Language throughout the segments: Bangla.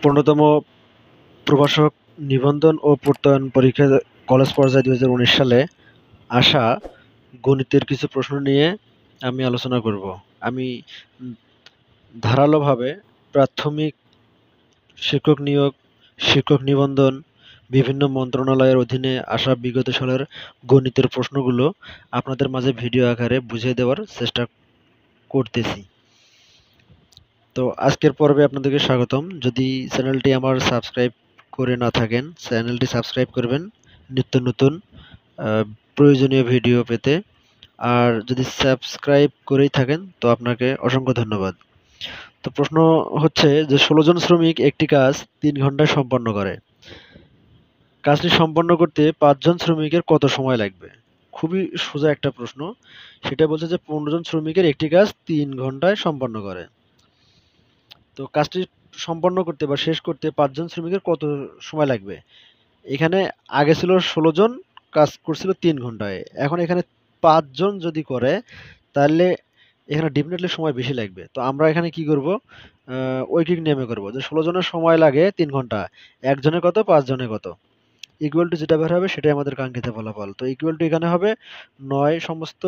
১৫তম প্রভাষক নিবন্ধন ও প্রত্যয়ন পরীক্ষা কলেজ পর্যায়ে ২০১৯ সালে আসা গণিতের কিছু প্রশ্ন নিয়ে আমি আলোচনা করব। আমি ধারালোভাবে প্রাথমিক শিক্ষক নিয়োগ, শিক্ষক নিবন্ধন, বিভিন্ন মন্ত্রণালয়ের অধীনে আসা বিগত সালের গণিতের প্রশ্নগুলো আপনাদের মাঝে ভিডিও আকারে বুঝিয়ে দেওয়ার চেষ্টা করতেছি। তো আজকের পর্বে আপনাদেরকে স্বাগতম। যদি চ্যানেলটি আমার সাবস্ক্রাইব করে না থাকেন, চ্যানেলটি সাবস্ক্রাইব করবেন নিত্য নতুন প্রয়োজনীয় ভিডিও পেতে। আর যদি সাবস্ক্রাইব করেই থাকেন তো আপনাকে অসংখ্য ধন্যবাদ। তো প্রশ্ন হচ্ছে যে ১৬ জন শ্রমিক একটি কাজ ৩ ঘন্টায় সম্পন্ন করে। কাজটি সম্পন্ন করতে ৫ জন শ্রমিকের কত সময় লাগবে? খুবই সোজা একটা প্রশ্ন। সেটা বলছে যে ১৫ জন শ্রমিকের একটি কাজ ৩ ঘন্টায় সম্পন্ন করে। তো কাজটি সম্পন্ন করতে বা শেষ করতে ৫ জন শ্রমিকের কত সময় লাগবে? এখানে আগে ছিল ১৬ জন, কাজ করছিল ৩ ঘন্টায়। এখন এখানে ৫ জন যদি করে তাহলে এখানে ডেফিনিটলি সময় বেশি লাগবে। তো আমরা এখানে কি করব? ঐকিক নিয়মে করব যে ১৬ জনের সময় লাগে ৩ ঘন্টা। একজনের কত? ৫ জনের কত? ইকুয়াল টু যেটা বের হবে সেটাই আমাদের কাঙ্ক্ষিত ফলাফল। তো ইকুয়াল টু এখানে হবে ৯ সমস্ত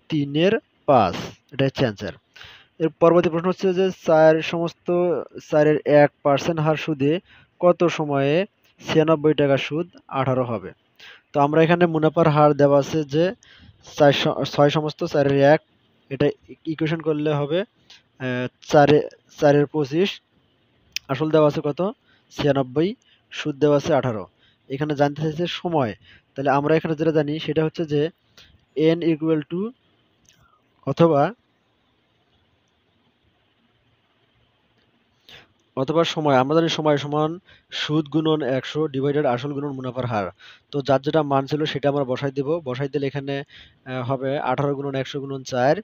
৩ এর ৫। এটা হচ্ছে অ্যান্সার। এর পরবর্তী প্রশ্ন হচ্ছে যে ৪ সমস্ত ৪ এর ১% হার সুদে কত সময়ে ৯৬ টাকা সুদ ১৮ হবে? তো আমরা এখানে মুনাফার হার দেওয়া আছে যে ৬ সমস্ত ৪ এর ১, এটা ইকুয়েশন করলে হবে ৪ এর ২৫, আসল দেওয়া আছে কত? ৯৬, সুদ দেওয়া আছে ১৮। এখানে জানতে চাইছে সময়। তাহলে আমরা এখানে যেটা জানি সেটা হচ্ছে যে n ইকুয়াল টু অথবা সময়, আমরা জানি সময় সমান সুদ গুণন ১০০ ডিভাইডেড আসল গুণন মুনাফার হার। তো যার যেটা মান ছিল সেটা আমরা বসাই দেব। বসাই দিলে এখানে হবে ১৮ গুণন ১০০ গুণন ৪।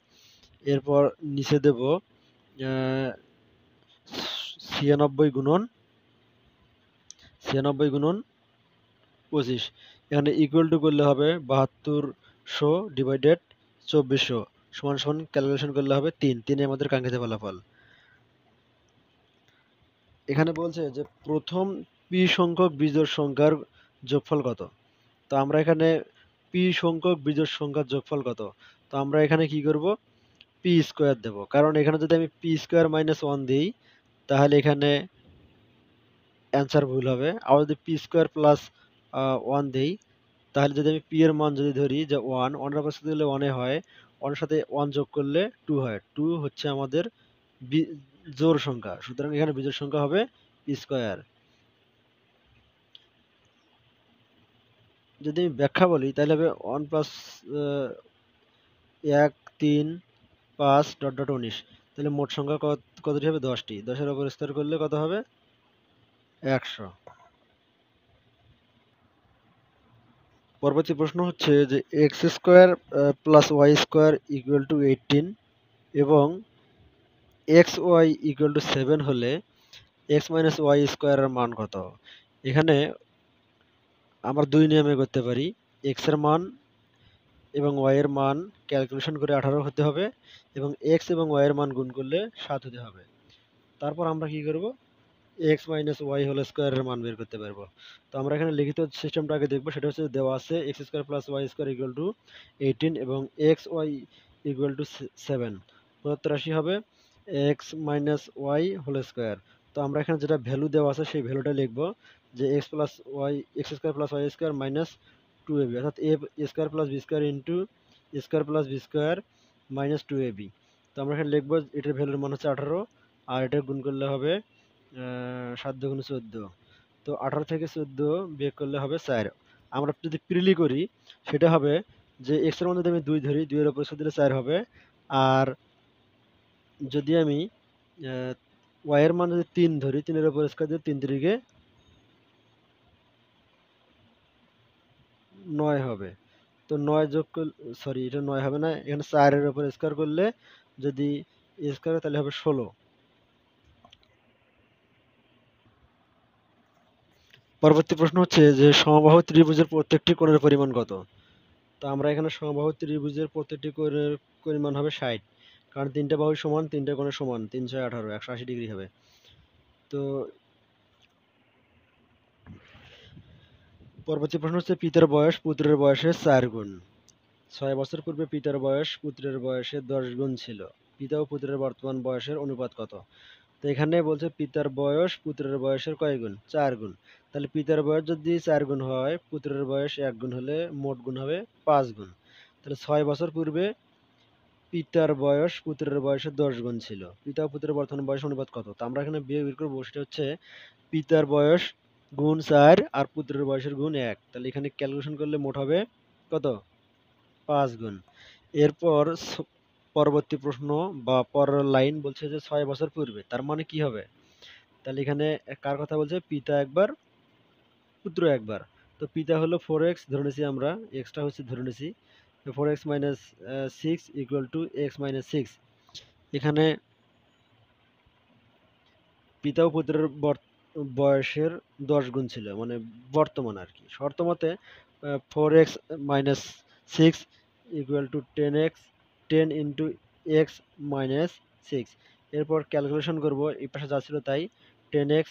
এরপর নিচে দেব ৯৬ গুণন ২৫। এখানে ইকুয়াল টু করলে হবে ৭২০০ ডিভাইডেড ২৪০০ সমান সমান ক্যালকুলেশন করলে হবে ৩। ৩ আমাদের কাঙ্ক্ষিত ফলাফল। এখানে বলছে যে প্রথম পি সংখ্যক বিজোড় সংখ্যার যোগফল কত? তো আমরা এখানে পি সংখ্যক বিজোড় সংখ্যার যোগফল কত? তো আমরা এখানে কি করব? পি স্কোয়ার দেব। কারণ এখানে যদি আমি পি স্কোয়ার মাইনাস ১ দিই তাহলে এখানে অ্যান্সার ভুল হবে। আবার যদি পি স্কোয়ার প্লাস ১ দেই তাহলে যদি আমি পি এর মান যদি ধরি যে ১, ১ এর পাশে দিলে ১ হয়, ১ এর সাথে ১ যোগ করলে ২ হয়। ২ হচ্ছে আমাদের জোড় সংখ্যা। সুতরাং এখানে বিজোড় সংখ্যা হবে পি স্কোয়ার। যদি আমি ব্যাখ্যা বলি তাহলে হবে ১ প্লাস ১, ৩, ৫ ডট ডট ১৯। তাহলে মোট সংখ্যা কতটি হবে? ১০টি। ১০ এর উপর স্তর করলে কত হবে? ১০০। পরবর্তী প্রশ্ন হচ্ছে যে x square plus y square equal to ১৮ এবং এক্স ওয়াই ইকুয়াল টু 7 হলে এক্স মাইনাস ওয়াই স্কোয়ারের মান কত? এখানে আমরা দুই নিয়মে করতে পারি। এক্স এর মান এবং ওয়াই এর মান ক্যালকুলেশন করে ১৮ হতে হবে এবং এক্স এবং ওয়াই এর মান গুণ করলে ৭ হতে হবে। তারপর আমরা কি করব? এক্স মাইনাস ওয়াই হোল স্কোয়ারের মান বের করতে পারবো। তো আমরা এখানে লিখিত সিস্টেমটা আগে দেখবো। সেটা হচ্ছে দেওয়া আছে x square plus y square equal to 18 এবং এক্স ওয়াই ইকুয়াল টু 7। প্রদত্ত রাশি হবে x minus y whole square. তো আমরা এখানে যেটা ভ্যালু দেওয়া আছে সেই ভ্যালুটা লিখবো যে x square plus y square minus 2ab, অর্থাৎ a square plus b square into square plus b square minus 2ab। তো আমরা এখানে লিখবো এটার ভ্যালুর মান হচ্ছে 18 আর এটা গুণ করলে হবে ৭ দুগুণে ১৪। তো ১৮ থেকে ১৪ বিয়োগ করলে হবে ৪। আমরা যদি প্রিলি করি সেটা হবে যে এক্স এর মান যদি আমি ২ ধরি, ২ এর উপর দিলে ৪ হবে। আর যদি আমি ওয়াই এর মান যদি ৩ ধরি, ৩ এর উপর স্কয়ার দিলে ৩ তিরিকে ৯ হবে। তো ৯ যোগ সরি এটা ৯ হবে না, এখানে ৪ এর উপর স্কয়ার করলে যদি স্কয়ার তাহলে হবে ১৬। পরবর্তী প্রশ্ন হচ্ছে যে সমবাহু ত্রিভুজের প্রত্যেকটি কোণের পরিমাণ কত? তো আমরা এখানে সমবাহু ত্রিভুজের প্রত্যেকটি কোণের পরিমাণ হবে ৬০। কারণ ৩টা বাহু সমান, ৩টা কোণের সমান, ৩ ৬ ১৮, ১৮০ ডিগ্রি হবে। তো পরবর্তী প্রশ্ন হচ্ছে পিতার বয়স পুত্রের বয়সের 4 গুণ। 6 বছর পূর্বে পিতার বয়স পুত্রের বয়সের 10 গুণ ছিল। পিতা ও পুত্রের বর্তমান বয়সের অনুপাত কত? তো এখানে বলছে পিতার বয়স পুত্রের বয়সের কয় গুণ? 4 গুণ। তাহলে পিতার বয়স যদি 4 গুণ হয়, পুত্রের বয়স 1 গুণ হলে মোট গুণ হবে 5 গুণ। তাহলে 6 বছর পূর্বে পিতার বয়স পুত্রের বয়সের 10 গুণ ছিল। পিতা ও পুত্রের বর্তমান বয়স অনুপাত কত? তো আমরা এখানে বিয়োগ বের করবো, সেটা হচ্ছে পিতার বয়স গুণ 4 আর পুত্রের বয়সের গুণ 1। তাহলে এখানে ক্যালকুলেশন করলে মোট হবে কত? 5 গুণ। এরপর পরবর্তী প্রশ্ন বা পরের লাইন বলছে যে 6 বছর পূর্বে, তার মানে কি হবে? তাহলে এখানে কার কথা বলছে? পিতা একবার পুত্র একবার। তো পিতা হলো 4x ধরে নিছি, আমরা এক্সটা হচ্ছে ধরে নিছি। 4x minus 6 equal to x minus 6। এখানে পিতা ও পুত্রের বয়সের 10 গুণ ছিল, মানে বর্তমান আর কি। শর্ত মতে 4x minus 6 equal to 10x 10 into x minus 6। এরপর ক্যালকুলেশন করব, এই পাশে যা ছিল তাই, 10x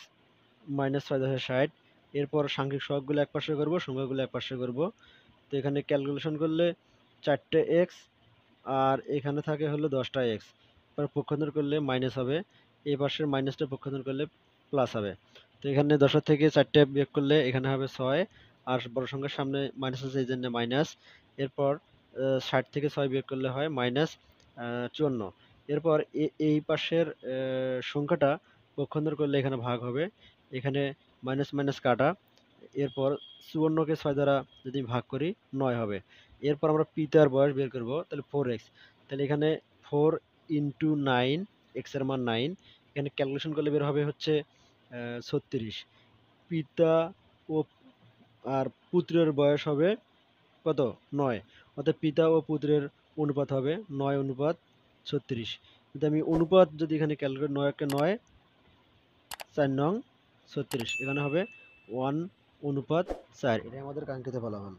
মাইনাস 6×60। এরপর সাংখ্যিক সহগগুলো এক পাশে করব, সংখ্যাগুলো এক পাশে করব। তো এখানে ক্যালকুলেশন করলে 4টে এক্স আর এখানে থাকে হলো 10টা এক্স। এবার পক্ষান্তর করলে মাইনাস হবে, এই পাশের মাইনাসটা পক্ষান্তর করলে প্লাস হবে। তো এখানে 10 থেকে 4টে বিয়োগ করলে এখানে হবে 6, আর বড় সংখ্যার সামনে মাইনাস আছে এই জন্য মাইনাস। এরপর 60 থেকে 6 বিয়োগ করলে হয় মাইনাস 54। এরপর এই পাশের সংখ্যাটা পক্ষান্তর করলে এখানে ভাগ হবে, এখানে মাইনাস মাইনাস কাটা। এরপর 54কে 6 দ্বারা যদি ভাগ করি 9 হবে। এরপর আমরা পিতার বয়স বের করব, তাহলে 4x। তাহলে এখানে 4 ইন্টু 9, এক্স এর মান 9। এখানে ক্যালকুলেশন করলে বের হবে হচ্ছে 36। পিতা ও আর পুত্রের বয়স হবে কত? 9। অর্থাৎ পিতা ও পুত্রের অনুপাত হবে 9:36। কিন্তু আমি অনুপাত যদি এখানে ক্যালকুলেট, 9 9 4 নং 36, এখানে হবে 1:4। এটাই আমাদের কাঙ্ক্ষিত ফলাফল।